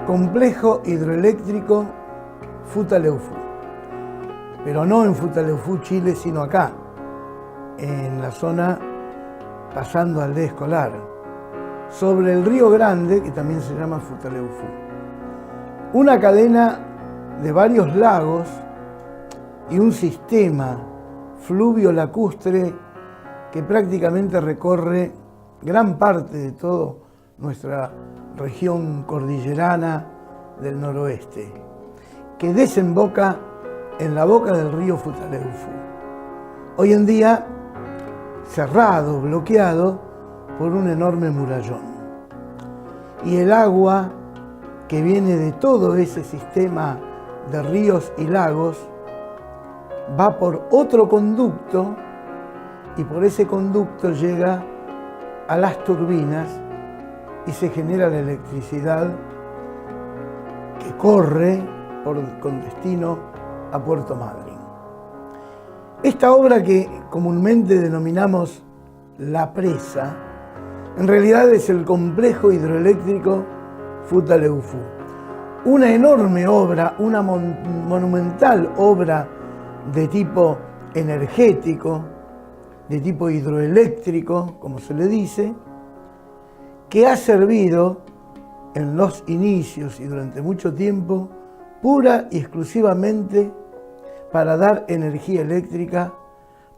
Complejo hidroeléctrico Futaleufú, pero no en Futaleufú, Chile, sino acá, en la zona pasando al de Escolar, sobre el Río Grande, que también se llama Futaleufú. Una cadena de varios lagos y un sistema fluvio-lacustre que prácticamente recorre gran parte de toda nuestra región cordillerana del noroeste, que desemboca en la boca del río Futaleufú. Hoy en día cerrado, bloqueado por un enorme murallón. Y el agua que viene de todo ese sistema de ríos y lagos va por otro conducto y por ese conducto llega a las turbinas y se genera la electricidad que corre con destino a Puerto Madryn. Esta obra que comúnmente denominamos La Presa, en realidad es el complejo hidroeléctrico Futaleufú. Una enorme obra, una monumental obra de tipo energético, de tipo hidroeléctrico, como se le dice, que ha servido en los inicios y durante mucho tiempo pura y exclusivamente para dar energía eléctrica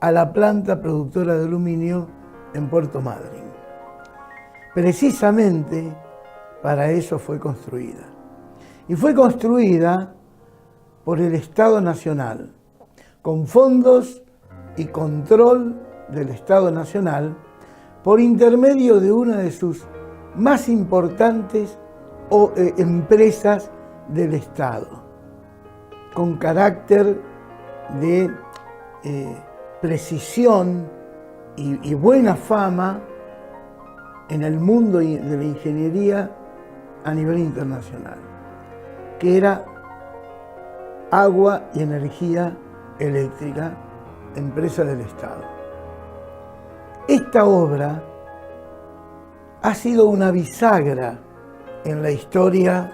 a la planta productora de aluminio en Puerto Madryn. Precisamente para eso fue construida. Y fue construida por el Estado Nacional, con fondos y control del Estado Nacional, por intermedio de una de sus más importantes empresas del Estado, con carácter de precisión y buena fama en el mundo de la ingeniería a nivel internacional, que era Agua y Energía Eléctrica, empresa del Estado. Esta obra ha sido una bisagra en la historia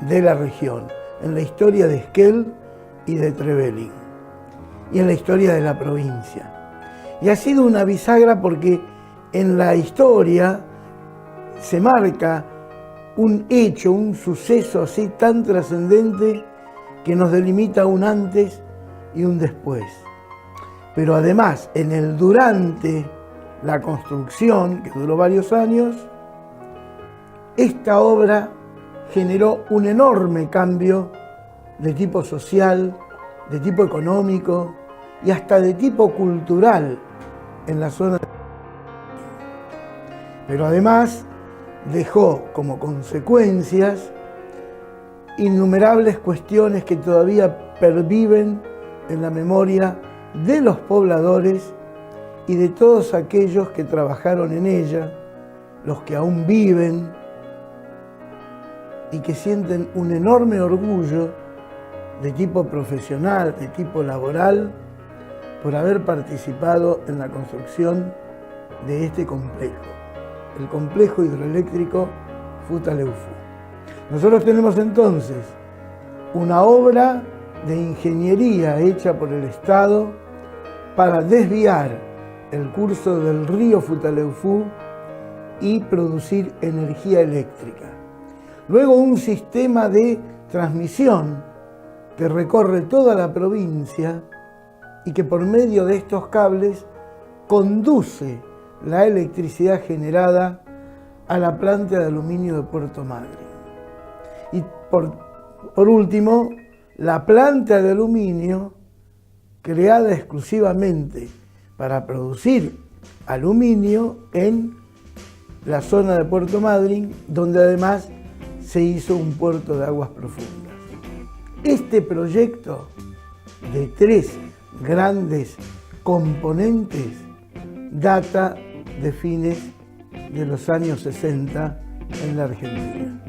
de la región, en la historia de Esquel y de Trevelin, y en la historia de la provincia. Y ha sido una bisagra porque en la historia se marca un hecho, un suceso así tan trascendente que nos delimita un antes y un después. Pero además, en el durante la construcción, que duró varios años, esta obra generó un enorme cambio de tipo social, de tipo económico y hasta de tipo cultural en la zona. Pero además dejó como consecuencias innumerables cuestiones que todavía perviven en la memoria de los pobladores y de todos aquellos que trabajaron en ella, los que aún viven y que sienten un enorme orgullo de tipo profesional, de tipo laboral, por haber participado en la construcción de este complejo, el complejo hidroeléctrico Futaleufú. Nosotros tenemos entonces una obra de ingeniería hecha por el Estado para desviar el curso del río Futaleufú y producir energía eléctrica. Luego un sistema de transmisión que recorre toda la provincia y que por medio de estos cables conduce la electricidad generada a la planta de aluminio de Puerto Madryn. Y por último, la planta de aluminio creada exclusivamente para producir aluminio en la zona de Puerto Madryn, donde además se hizo un puerto de aguas profundas. Este proyecto de 3 grandes componentes data de fines de los años 60 en la Argentina.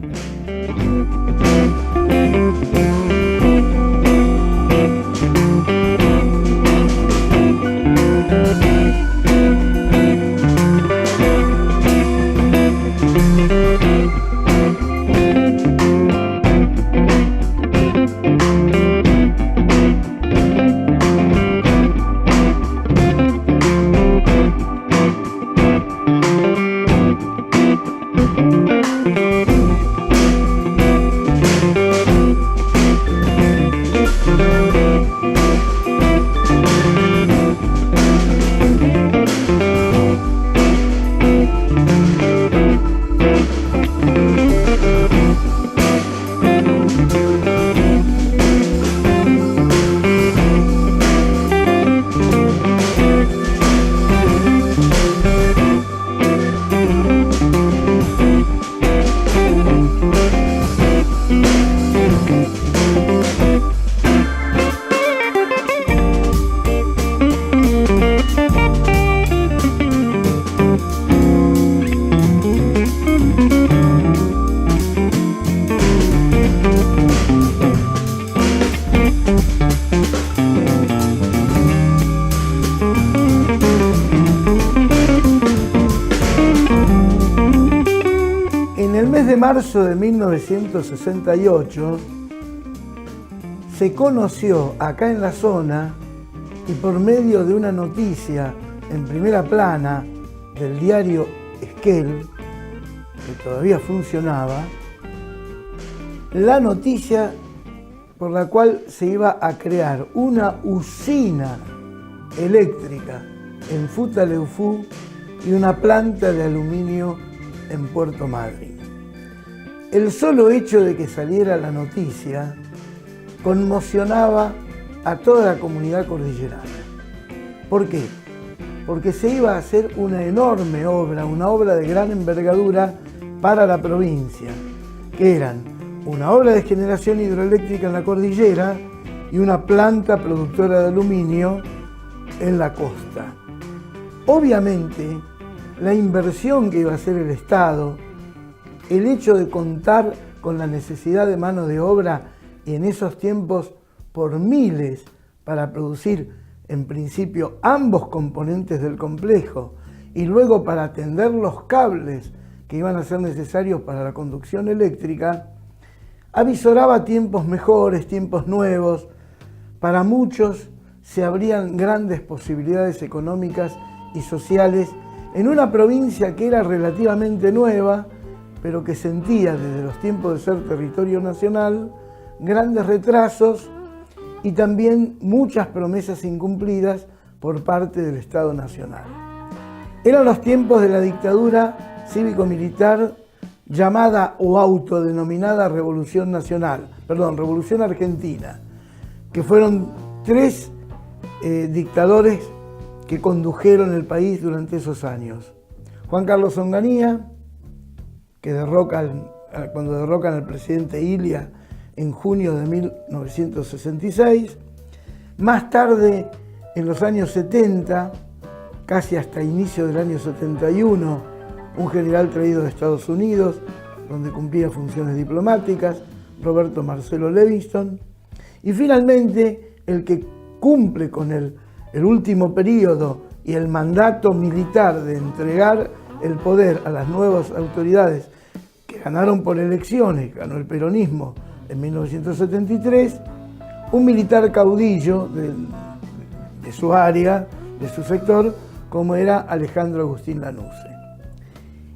De marzo de 1968 se conoció acá en la zona y por medio de una noticia en primera plana del diario Esquel, que todavía funcionaba, la noticia por la cual se iba a crear una usina eléctrica en Futaleufú y una planta de aluminio en Puerto Madryn. El solo hecho de que saliera la noticia conmocionaba a toda la comunidad cordillerana. ¿Por qué? Porque se iba a hacer una enorme obra, una obra de gran envergadura para la provincia, que eran una obra de generación hidroeléctrica en la cordillera y una planta productora de aluminio en la costa. Obviamente, la inversión que iba a hacer el Estado, el hecho de contar con la necesidad de mano de obra y en esos tiempos por miles para producir en principio ambos componentes del complejo y luego para atender los cables que iban a ser necesarios para la conducción eléctrica, avisoraba tiempos mejores, tiempos nuevos. Para muchos se abrían grandes posibilidades económicas y sociales en una provincia que era relativamente nueva, pero que sentía desde los tiempos de ser territorio nacional grandes retrasos y también muchas promesas incumplidas por parte del Estado Nacional. Eran los tiempos de la dictadura cívico-militar llamada o autodenominada Revolución Argentina, que fueron tres dictadores que condujeron el país durante esos años. Juan Carlos Onganía, que cuando derrocan al presidente Ilia en junio de 1966. Más tarde, en los años 70, casi hasta inicio del año 71, un general traído de Estados Unidos, donde cumplía funciones diplomáticas, Roberto Marcelo Levingston. Y finalmente, el que cumple con el último periodo y el mandato militar de entregar el poder a las nuevas autoridades que ganaron por elecciones, ganó el peronismo en 1973, un militar caudillo de su área, de su sector, como era Alejandro Agustín Lanusse.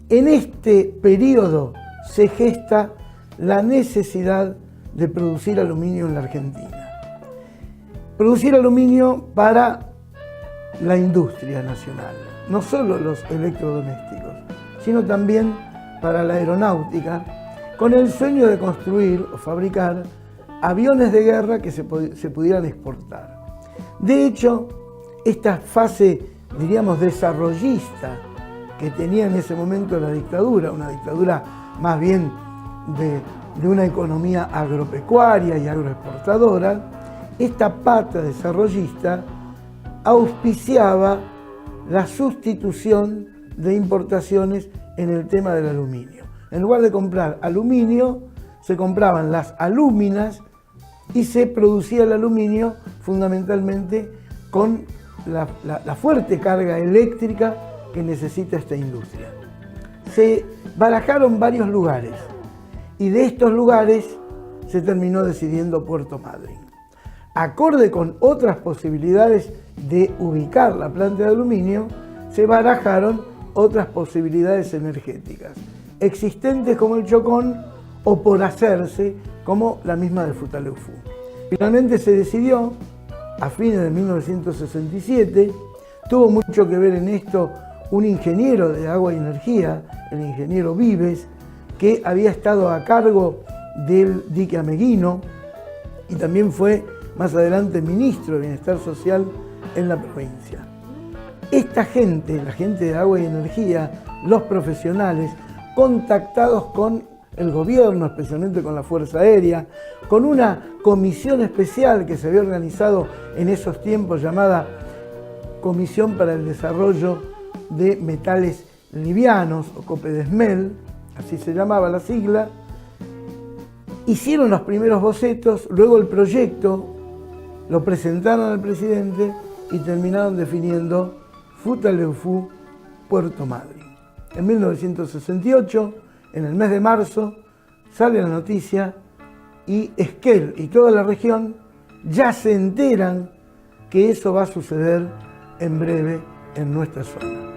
En este periodo se gesta la necesidad de producir aluminio en la Argentina. Producir aluminio para la industria nacional, no solo los electrodomésticos, sino también para la aeronáutica, con el sueño de construir o fabricar aviones de guerra que se pudieran exportar. De hecho, esta fase, diríamos, desarrollista que tenía en ese momento la dictadura, una dictadura más bien de una economía agropecuaria y agroexportadora, esta pata desarrollista auspiciaba la sustitución de importaciones en el tema del aluminio. En lugar de comprar aluminio, se compraban las alúminas y se producía el aluminio fundamentalmente con la fuerte carga eléctrica que necesita esta industria. Se barajaron varios lugares y de estos lugares se terminó decidiendo Puerto Madryn. Acorde con otras posibilidades de ubicar la planta de aluminio, se barajaron otras posibilidades energéticas. existentes como el Chocón o por hacerse como la misma de Futaleufú. Finalmente se decidió, a fines de 1967, tuvo mucho que ver en esto un ingeniero de agua y energía, el ingeniero Vives, que había estado a cargo del dique Ameguino y también fue más adelante ministro de Bienestar Social en la provincia. Esta gente, la gente de agua y energía, los profesionales, contactados con el gobierno, especialmente con la Fuerza Aérea, con una comisión especial que se había organizado en esos tiempos llamada Comisión para el Desarrollo de Metales Livianos, o COPEDESMEL, así se llamaba la sigla, hicieron los primeros bocetos, luego el proyecto, lo presentaron al presidente y terminaron definiendo Futaleufú, Puerto Madryn. En 1968, en el mes de marzo, sale la noticia y Esquel y toda la región ya se enteran que eso va a suceder en breve en nuestra zona.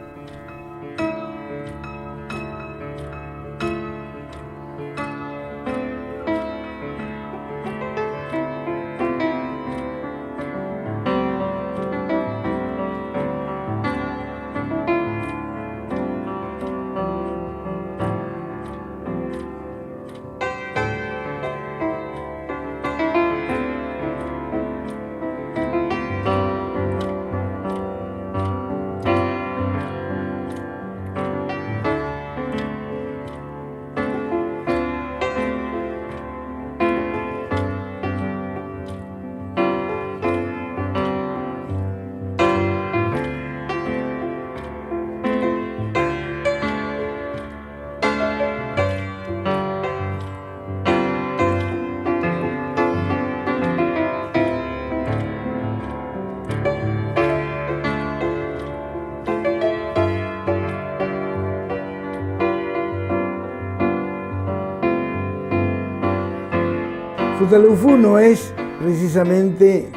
Futaleufú no es precisamente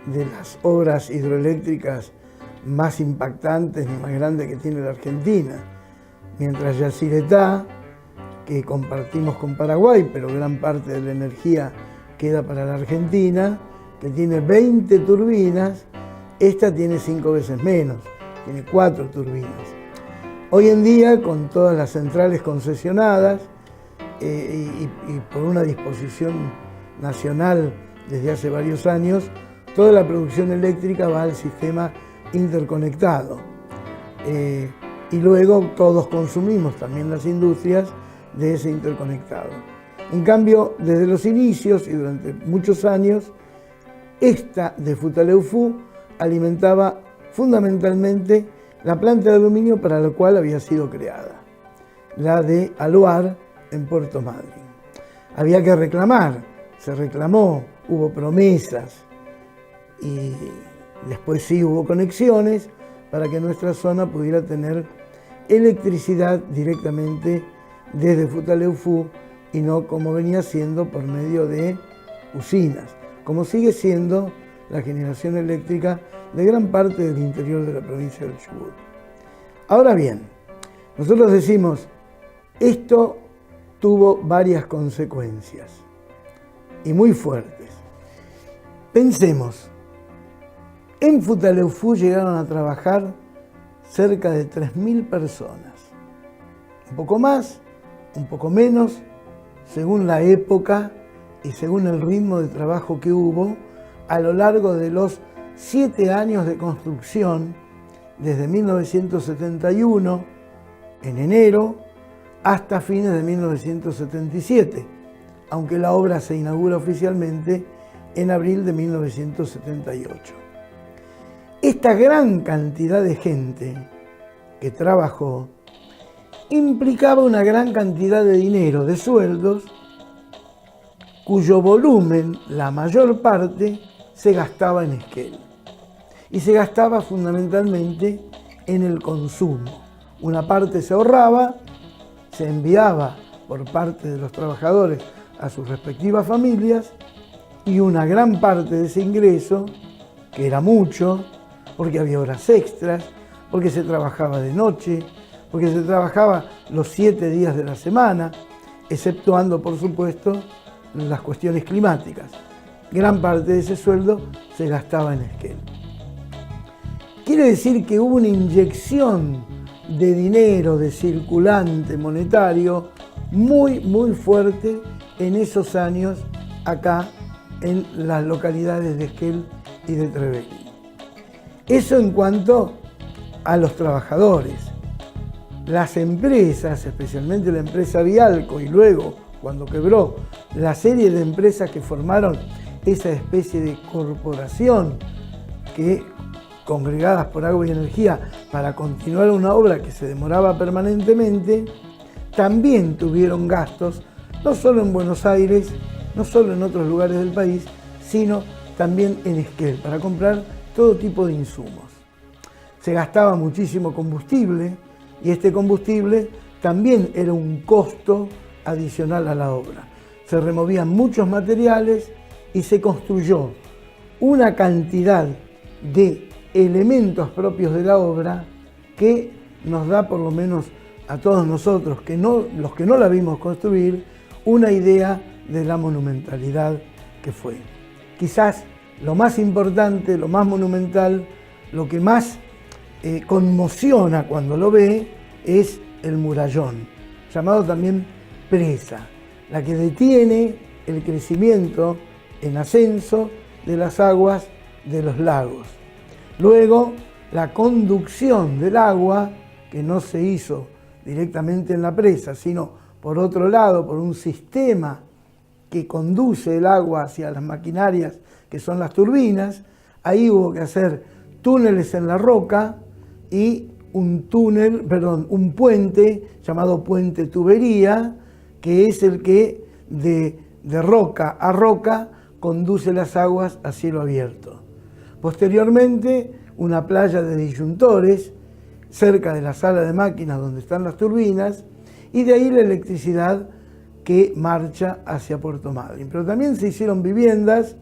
de las obras hidroeléctricas más impactantes ni más grandes que tiene la Argentina, mientras Yacyretá, que compartimos con Paraguay, pero gran parte de la energía queda para la Argentina, que tiene 20 turbinas, esta tiene 5 veces menos, tiene 4 turbinas. Hoy en día, con todas las centrales concesionadas y por una disposición nacional desde hace varios años, toda la producción eléctrica va al sistema interconectado. Y luego todos consumimos, también las industrias, de ese interconectado. En cambio, desde los inicios y durante muchos años, esta de Futaleufú alimentaba fundamentalmente la planta de aluminio para la cual había sido creada, la de Aluar en Puerto Madryn. Había que reclamar, se reclamó, hubo promesas y después sí hubo conexiones para que nuestra zona pudiera tener electricidad directamente desde Futaleufú y no como venía siendo por medio de usinas, como sigue siendo la generación eléctrica de gran parte del interior de la provincia del Chubut. Ahora bien, nosotros decimos, esto tuvo varias consecuencias y muy fuertes. Pensemos, en Futaleufú llegaron a trabajar cerca de 3.000 personas, un poco más, un poco menos, según la época y según el ritmo de trabajo que hubo a lo largo de los 7 años de construcción, desde 1971, en enero, hasta fines de 1977, aunque la obra se inaugura oficialmente en abril de 1978. Esta gran cantidad de gente que trabajó implicaba una gran cantidad de dinero, de sueldos, cuyo volumen, la mayor parte, se gastaba en Esquel. Y se gastaba fundamentalmente en el consumo. Una parte se ahorraba, se enviaba por parte de los trabajadores a sus respectivas familias y una gran parte de ese ingreso, que era mucho, porque había horas extras, porque se trabajaba de noche, porque se trabajaba los 7 días de la semana, exceptuando, por supuesto, las cuestiones climáticas. Gran parte de ese sueldo se gastaba en Esquel. Quiere decir que hubo una inyección de dinero, de circulante monetario, muy fuerte en esos años acá en las localidades de Esquel y de Trevelin. Eso en cuanto a los trabajadores. Las empresas, especialmente la empresa Vialco y luego, cuando quebró, la serie de empresas que formaron esa especie de corporación que, congregadas por Agua y Energía para continuar una obra que se demoraba permanentemente, también tuvieron gastos, no solo en Buenos Aires, no solo en otros lugares del país, sino también en Esquel, para comprar todo tipo de insumos. Se gastaba muchísimo combustible y este combustible también era un costo adicional a la obra. Se removían muchos materiales y se construyó una cantidad de elementos propios de la obra que nos da, por lo menos a todos nosotros, los que no la vimos construir, una idea de la monumentalidad que fue. Quizás lo más importante, lo más monumental, lo que más conmociona cuando lo ve es el murallón, llamado también presa, la que detiene el crecimiento en ascenso de las aguas de los lagos. Luego, la conducción del agua, que no se hizo directamente en la presa, sino por otro lado, por un sistema que conduce el agua hacia las maquinarias, que son las turbinas. Ahí hubo que hacer túneles en la roca y un puente llamado puente tubería, que es el que de roca a roca conduce las aguas a cielo abierto. Posteriormente, una playa de disyuntores cerca de la sala de máquinas donde están las turbinas, y de ahí la electricidad que marcha hacia Puerto Madryn. Pero también se hicieron viviendas,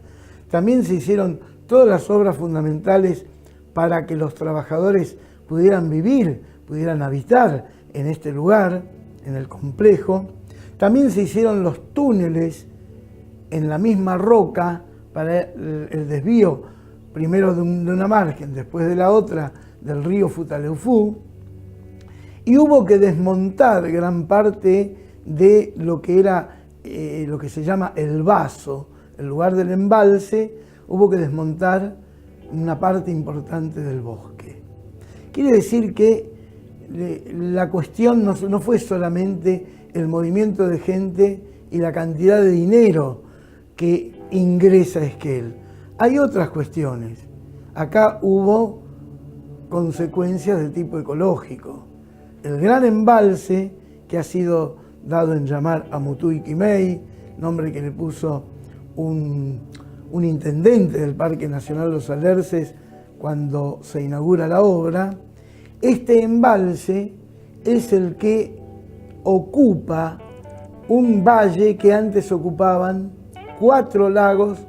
también se hicieron todas las obras fundamentales para que los trabajadores pudieran vivir, pudieran habitar en este lugar, en el complejo. También se hicieron los túneles en la misma roca para el desvío, primero de una margen, después de la otra, del río Futaleufú. Y hubo que desmontar gran parte de lo que era lo que se llama el vaso, el lugar del embalse. Hubo que desmontar una parte importante del bosque. Quiere decir que la cuestión no fue solamente el movimiento de gente y la cantidad de dinero que ingresa a Esquel. Hay otras cuestiones. Acá hubo consecuencias de tipo ecológico. El gran embalse, que ha sido dado en llamar Amutuy Quimei, nombre que le puso un intendente del Parque Nacional Los Alerces cuando se inaugura la obra. Este embalse es el que ocupa un valle que antes ocupaban 4 lagos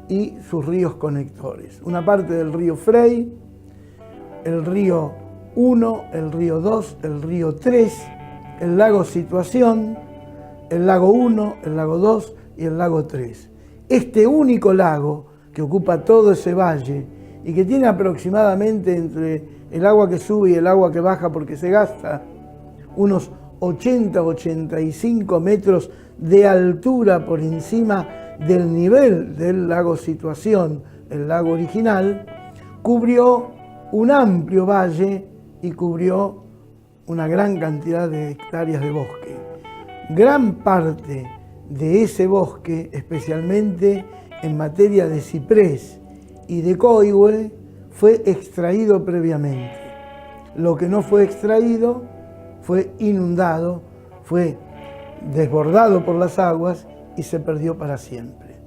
y sus ríos conectores. Una parte del río Frey, el río 1, el río 2, el río 3, el lago Situación, el lago 1, el lago 2 y el lago 3. Este único lago que ocupa todo ese valle y que tiene aproximadamente entre el agua que sube y el agua que baja porque se gasta unos 80-85 metros de altura por encima del nivel del lago Situación, el lago original, cubrió un amplio valle y cubrió una gran cantidad de hectáreas de bosque. Gran parte de ese bosque, especialmente en materia de ciprés y de coihue, fue extraído previamente. Lo que no fue extraído fue inundado, fue desbordado por las aguas y se perdió para siempre.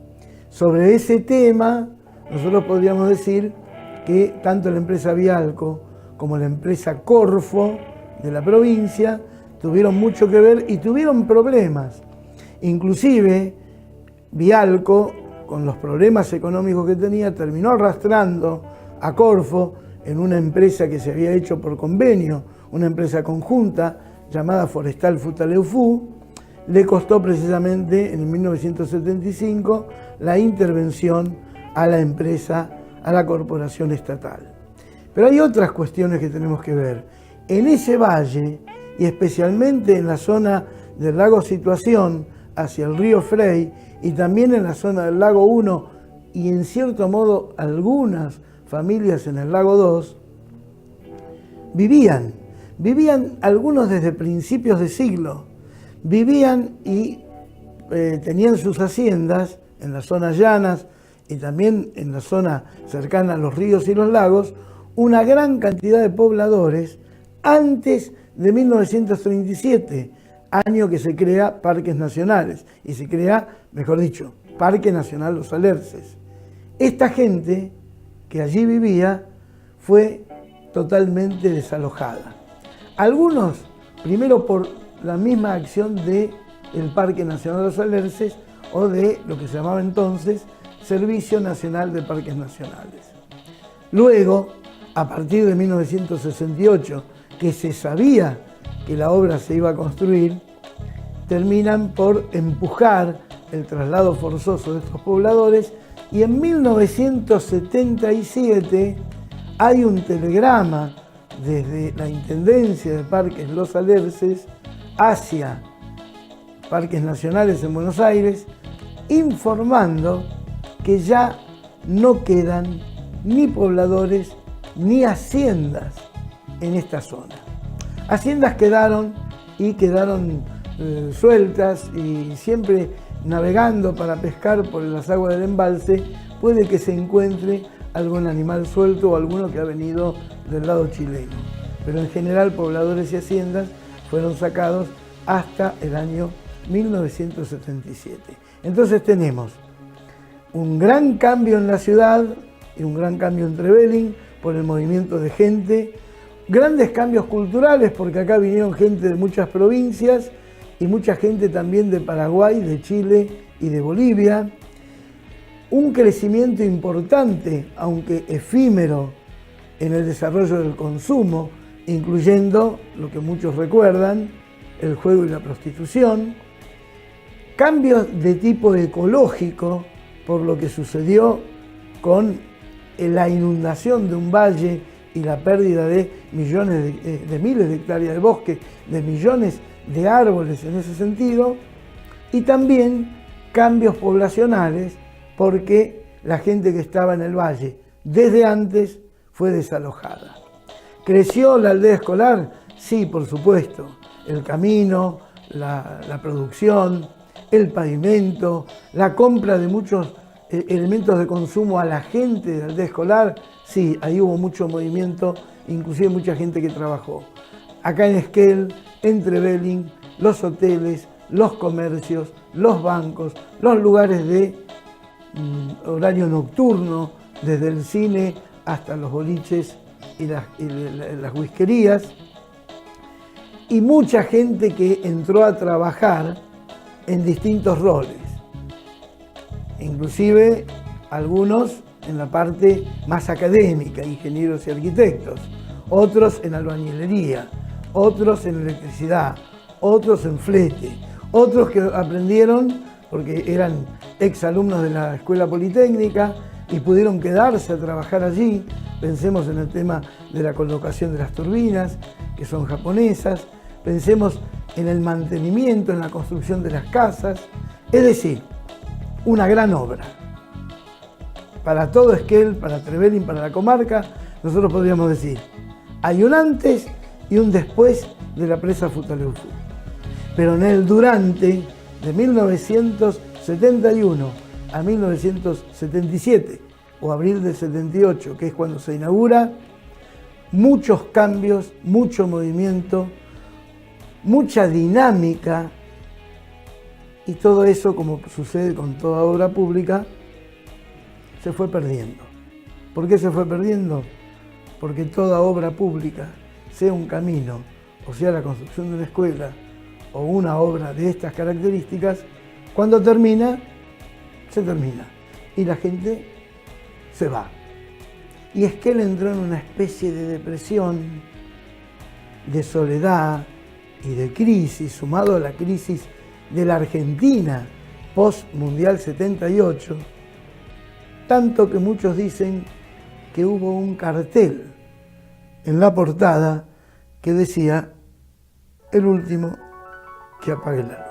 Sobre ese tema, nosotros podríamos decir que tanto la empresa Vialco como la empresa Corfo de la provincia tuvieron mucho que ver y tuvieron problemas. Inclusive, Vialco, con los problemas económicos que tenía, terminó arrastrando a Corfo en una empresa que se había hecho por convenio una empresa conjunta llamada Forestal Futaleufú, le costó precisamente en 1975 la intervención a la empresa, a la corporación estatal. Pero hay otras cuestiones que tenemos que ver. En ese valle, y especialmente en la zona del lago Situación, hacia el río Frey, y también en la zona del lago 1, y en cierto modo algunas familias en el lago 2, vivían algunos desde principios de siglo, vivían y tenían sus haciendas en las zonas llanas y también en la zona cercana a los ríos y los lagos, una gran cantidad de pobladores antes de 1937, año que se crea Parques Nacionales, y se crea, mejor dicho, Parque Nacional Los Alerces. Esta gente que allí vivía fue totalmente desalojada. Algunos, primero por la misma acción del Parque Nacional Los Alerces o de lo que se llamaba entonces Servicio Nacional de Parques Nacionales. Luego, a partir de 1968, que se sabía que la obra se iba a construir, terminan por empujar el traslado forzoso de estos pobladores, y en 1977 hay un telegrama desde la Intendencia de Parques Los Alerces hacia Parques Nacionales en Buenos Aires, informando que ya no quedan ni pobladores ni haciendas en esta zona. Haciendas quedaron sueltas, y siempre navegando para pescar por las aguas del embalse puede que se encuentre algún animal suelto o alguno que ha venido del lado chileno. Pero en general pobladores y haciendas fueron sacados hasta el año 1977. Entonces tenemos un gran cambio en la ciudad y un gran cambio en Trevelin por el movimiento de gente, grandes cambios culturales porque acá vinieron gente de muchas provincias y mucha gente también de Paraguay, de Chile y de Bolivia. Un crecimiento importante, aunque efímero, en el desarrollo del consumo, incluyendo lo que muchos recuerdan, el juego y la prostitución. Cambios de tipo ecológico, por lo que sucedió con la inundación de un valle y la pérdida de millones de miles de hectáreas de bosque, de millones de árboles en ese sentido, y también cambios poblacionales, porque la gente que estaba en el valle desde antes fue desalojada. ¿Creció la aldea escolar? Sí, por supuesto. El camino, la producción, el pavimento, la compra de muchos elementos de consumo a la gente de la aldea escolar, sí, ahí hubo mucho movimiento, inclusive mucha gente que trabajó. Acá en Esquel, en Trevelin, los hoteles, los comercios, los bancos, los lugares de horario nocturno, desde el cine hasta los boliches y las whiskerías, y mucha gente que entró a trabajar en distintos roles, inclusive algunos en la parte más académica, ingenieros y arquitectos, otros en albañilería, otros en electricidad, otros en flete, otros que aprendieron porque eran exalumnos de la Escuela Politécnica y pudieron quedarse a trabajar allí. Pensemos en el tema de la colocación de las turbinas, que son japonesas. Pensemos en el mantenimiento, en la construcción de las casas. Es decir, una gran obra. Para todo Esquel, para Trevelin, para la comarca, nosotros podríamos decir, hay un antes y un después de la presa Futaleufú. Pero en el durante, de 1971 a 1977, o abril del 78, que es cuando se inaugura, muchos cambios, mucho movimiento, mucha dinámica, y todo eso, como sucede con toda obra pública, se fue perdiendo. ¿Por qué se fue perdiendo? Porque toda obra pública, sea un camino, o sea la construcción de una escuela, o una obra de estas características, cuando termina, se termina. Y la gente se va. Y Esquel entró en una especie de depresión de soledad y de crisis, sumado a la crisis de la Argentina post-Mundial 78, tanto que muchos dicen que hubo un cartel en la portada que decía: el último que apague la luz.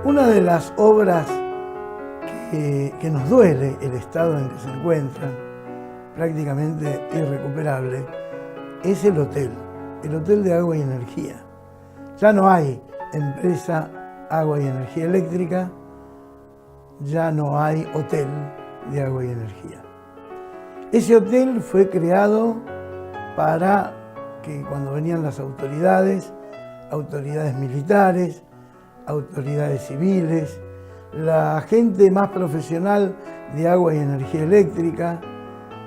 Una de las obras que nos duele el estado en que se encuentran, prácticamente irrecuperable, es el hotel de Agua y Energía. Ya no hay empresa Agua y Energía Eléctrica, ya no hay hotel de Agua y Energía. Ese hotel fue creado para que cuando venían las autoridades militares, autoridades civiles, la gente más profesional de agua y energía eléctrica,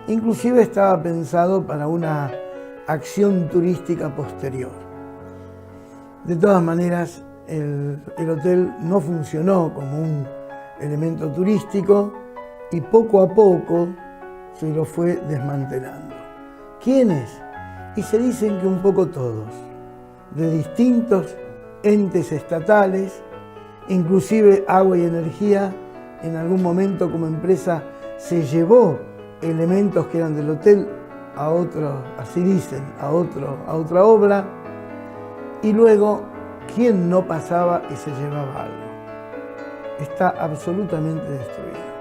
inclusive estaba pensado para una acción turística posterior. De todas maneras, el hotel no funcionó como un elemento turístico y poco a poco se lo fue desmantelando. ¿Quiénes? Y se dicen que un poco todos, de distintos entes estatales, inclusive Agua y Energía en algún momento como empresa se llevó elementos que eran del hotel a otro, así dicen, a otra obra, y luego ¿quién no pasaba y se llevaba algo? Está absolutamente destruido.